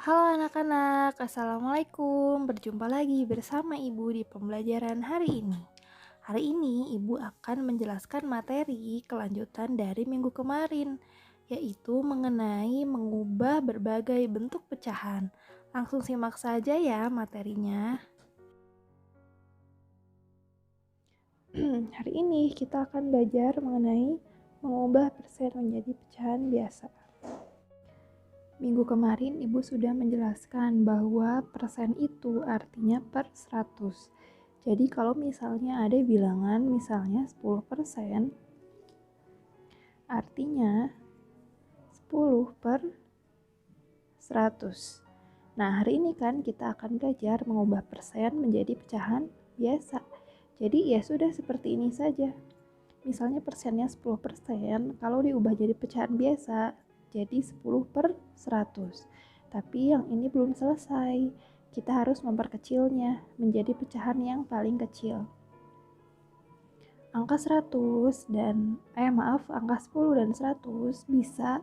Halo anak-anak, Assalamualaikum. Berjumpa lagi bersama Ibu di pembelajaran hari ini. Hari ini Ibu akan menjelaskan materi kelanjutan dari minggu kemarin, yaitu mengenai mengubah berbagai bentuk pecahan. Langsung simak saja ya materinya. Hari ini kita akan belajar mengenai mengubah persen menjadi pecahan biasa. Minggu kemarin Ibu sudah menjelaskan bahwa persen itu artinya per 100. Jadi kalau misalnya ada bilangan misalnya 10%, artinya 10 per 100. Nah, hari ini kan kita akan belajar mengubah persen menjadi pecahan biasa. Jadi ya sudah seperti ini saja. Misalnya persennya 10%, kalau diubah jadi pecahan biasa, jadi 10 per 100. Tapi yang ini belum selesai. Kita harus memperkecilnya menjadi pecahan yang paling kecil. Angka 100 dan angka 10 dan 100 bisa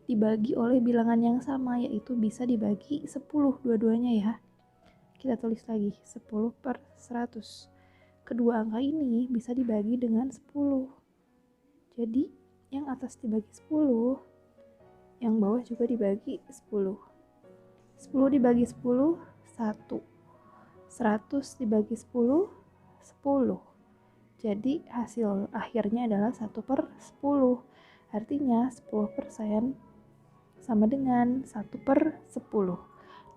dibagi oleh bilangan yang sama, yaitu bisa dibagi 10 dua-duanya ya. Kita tulis lagi 10 per 100. Kedua angka ini bisa dibagi dengan 10. Jadi yang atas dibagi 10, yang bawah juga dibagi 10. 10 dibagi 10, 1. 100 dibagi 10, 10. Jadi hasil akhirnya adalah 1 per 10. Artinya 10% sama dengan 1 per 10.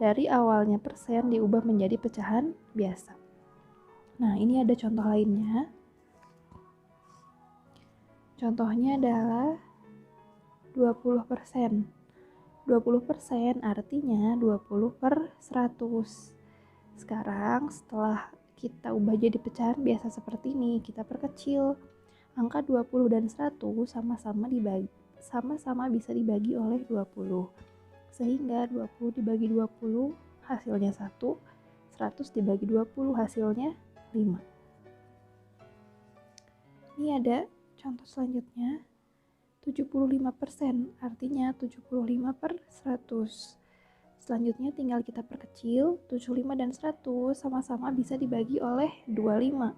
Dari awalnya persen diubah menjadi pecahan biasa. Nah, ini ada contoh lainnya. Contohnya adalah 20%. 20% artinya 20 per 100. Sekarang setelah kita ubah jadi pecahan biasa seperti ini, kita perkecil. Angka 20 dan 100 sama-sama bisa dibagi oleh 20. Sehingga 20 dibagi 20 hasilnya 1, 100 dibagi 20 hasilnya 5. Ini ada contoh selanjutnya. 75% artinya 75 per 100. Selanjutnya tinggal kita perkecil, 75 dan 100 sama-sama bisa dibagi oleh 25.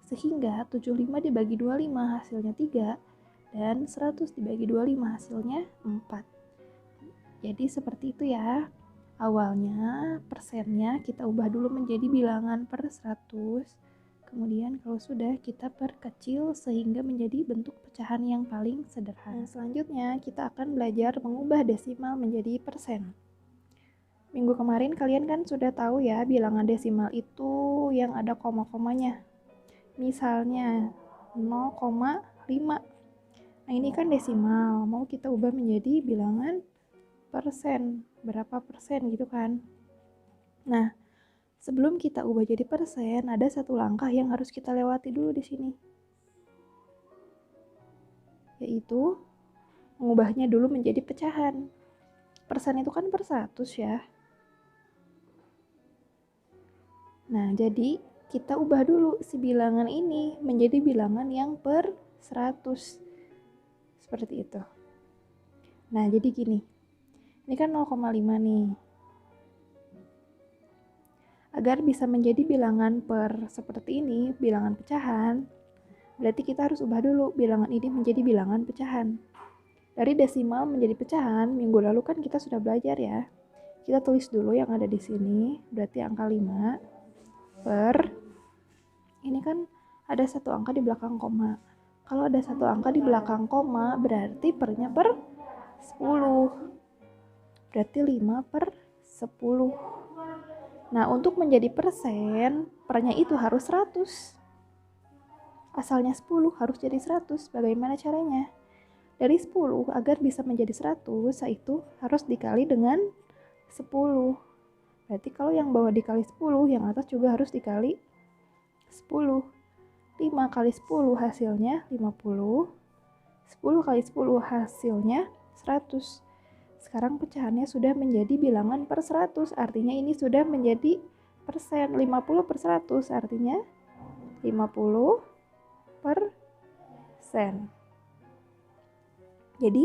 Sehingga 75 dibagi 25 hasilnya 3 dan 100 dibagi 25 hasilnya 4. Jadi seperti itu ya. Awalnya persennya kita ubah dulu menjadi bilangan per 100. Kemudian kalau sudah kita perkecil sehingga menjadi bentuk pecahan yang paling sederhana. Selanjutnya kita akan belajar mengubah desimal menjadi persen. Minggu kemarin kalian kan sudah tahu ya bilangan desimal itu yang ada koma-komanya. Misalnya 0,5. Nah ini kan desimal, mau kita ubah menjadi bilangan persen. Berapa persen gitu kan. Nah, sebelum kita ubah jadi persen, ada satu langkah yang harus kita lewati dulu di sini. Yaitu mengubahnya dulu menjadi pecahan. Persen itu kan per 100 ya. Nah, jadi kita ubah dulu si bilangan ini menjadi bilangan yang per 100. Seperti itu. Nah, jadi gini. Ini kan 0,5 nih. Agar bisa menjadi bilangan per seperti ini, bilangan pecahan, berarti kita harus ubah dulu bilangan ini menjadi bilangan pecahan. Dari desimal menjadi pecahan, minggu lalu kan kita sudah belajar ya. Kita tulis dulu yang ada di sini, berarti angka 5 per, ini kan ada satu angka di belakang koma. Kalau ada satu angka di belakang koma, berarti pernya per 10. Berarti 5 per 10. Nah, untuk menjadi persen, pernya itu harus 100. Asalnya 10 harus jadi 100. Bagaimana caranya? Dari 10 agar bisa menjadi 100, yaitu harus dikali dengan 10. Berarti kalau yang bawah dikali 10, yang atas juga harus dikali 10. 5 kali 10 hasilnya 50. 10 kali 10 hasilnya 100. Sekarang pecahannya sudah menjadi bilangan per 100. Artinya ini sudah menjadi persen. 50 per 100 artinya 50 persen. Jadi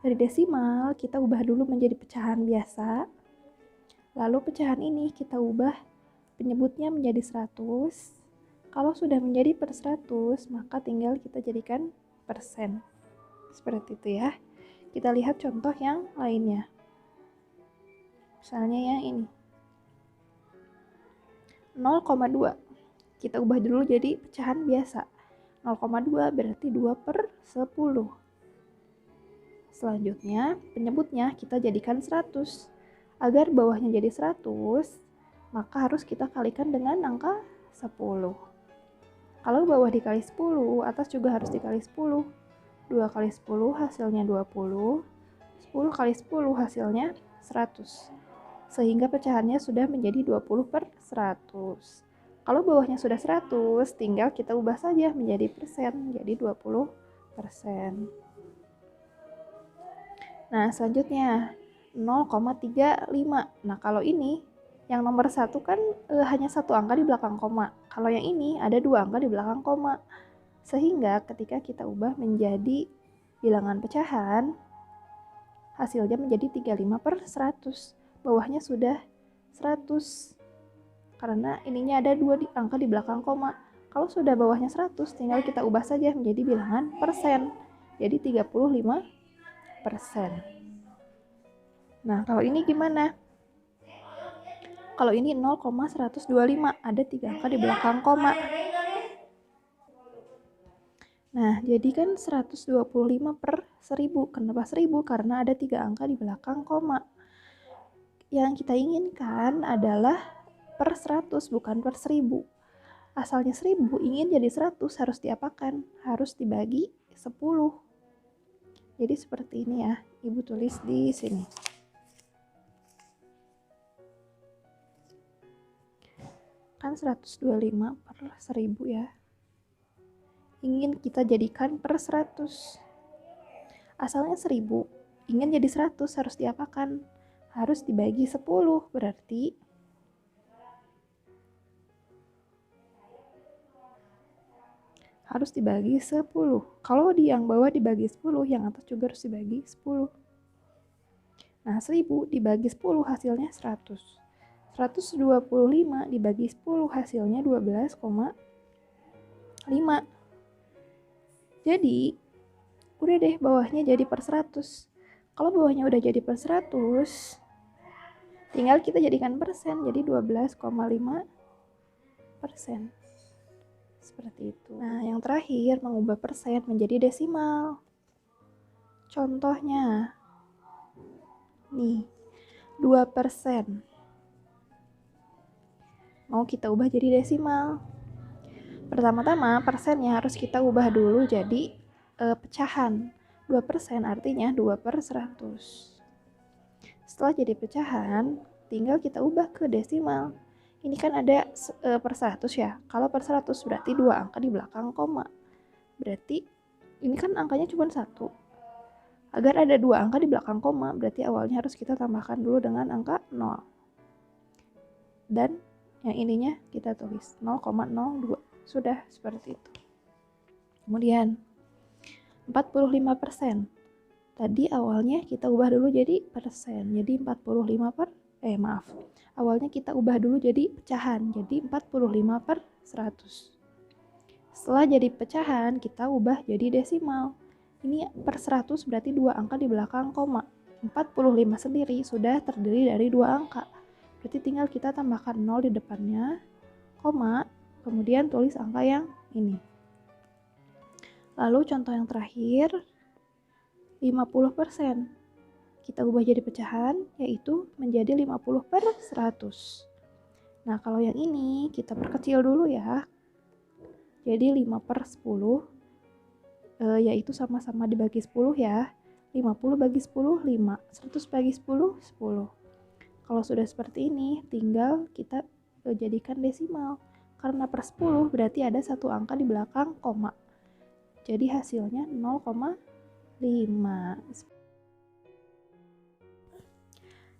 dari desimal kita ubah dulu menjadi pecahan biasa. Lalu pecahan ini kita ubah penyebutnya menjadi 100. Kalau sudah menjadi per 100, maka tinggal kita jadikan persen. Seperti itu ya. Kita lihat contoh yang lainnya. Misalnya yang ini. 0,2. Kita ubah dulu jadi pecahan biasa. 0,2 berarti 2 per 10. Selanjutnya, penyebutnya kita jadikan 100. Agar bawahnya jadi 100, maka harus kita kalikan dengan angka 10. Kalau bawah dikali 10, atas juga harus dikali 10. 2 kali 10 hasilnya 20. 10 kali 10 hasilnya 100. Sehingga pecahannya sudah menjadi 20 per 100. Kalau bawahnya sudah 100, tinggal kita ubah saja menjadi persen, jadi 20%. Nah, selanjutnya 0,35. Nah, kalau ini yang nomor 1 kan hanya satu angka di belakang koma. Kalau yang ini ada 2 angka di belakang koma. Sehingga ketika kita ubah menjadi bilangan pecahan, hasilnya menjadi 35 per 100. Bawahnya sudah 100. Karena ininya ada 2 angka di belakang koma. Kalau sudah bawahnya 100, tinggal kita ubah saja menjadi bilangan persen. Jadi 35%. Nah, kalau ini gimana? Kalau ini 0,125, ada 3 angka di belakang koma. Nah, jadi kan 125 per 1000. Kenapa 1000? Karena ada 3 angka di belakang koma. Yang kita inginkan adalah per 100, bukan per 1000. Asalnya 1000, ingin jadi 100 harus diapakan? Harus dibagi 10. Jadi seperti ini ya, Ibu tulis di sini. Kan 125 per 1000 ya. Ingin kita jadikan per 100. Asalnya 1000, ingin jadi 100 harus diapakan? Harus dibagi 10, berarti harus dibagi 10. Kalau di yang bawah dibagi 10, yang atas juga harus dibagi 10. Nah, 1000 dibagi 10 hasilnya 100. 125 dibagi 10 hasilnya 12,5. Jadi, udah deh bawahnya jadi per 100. Kalau bawahnya udah jadi per 100, tinggal kita jadikan persen, jadi 12,5%. Seperti itu. Nah, yang terakhir mengubah persen menjadi desimal. Contohnya, nih, 2%. Mau kita ubah jadi desimal. Pertama-tama persennya harus kita ubah dulu jadi pecahan. 2% artinya 2 per 100. Setelah jadi pecahan, tinggal kita ubah ke desimal. Ini kan ada per 100 ya. Kalau per 100 berarti 2 angka di belakang koma. Berarti ini kan angkanya cuma 1. Agar ada 2 angka di belakang koma, berarti awalnya harus kita tambahkan dulu dengan angka 0. Dan yang ininya kita tulis 0,02. Sudah seperti itu. Kemudian 45%. Tadi awalnya kita ubah dulu jadi persen. Jadi 45 per awalnya kita ubah dulu jadi pecahan. Jadi 45 per 100. Setelah jadi pecahan, kita ubah jadi desimal. Ini per 100 berarti 2 angka di belakang koma. 45 sendiri sudah terdiri dari 2 angka. Berarti tinggal kita tambahkan 0 di depannya, koma, kemudian tulis angka yang ini. Lalu contoh yang terakhir, 50%. Kita ubah jadi pecahan, yaitu menjadi 50 per 100. Nah, kalau yang ini kita perkecil dulu ya. Jadi 5 per 10, yaitu sama-sama dibagi 10 ya. 50 bagi 10, 5. 100 bagi 10, 10. Kalau sudah seperti ini, tinggal kita jadikan desimal. Karena per 10 berarti ada satu angka di belakang koma. Jadi hasilnya 0,5.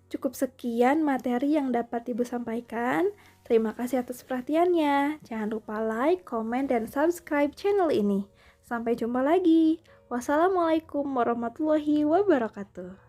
Cukup sekian materi yang dapat Ibu sampaikan. Terima kasih atas perhatiannya. Jangan lupa like, komen, dan subscribe channel ini. Sampai jumpa lagi. Wassalamualaikum warahmatullahi wabarakatuh.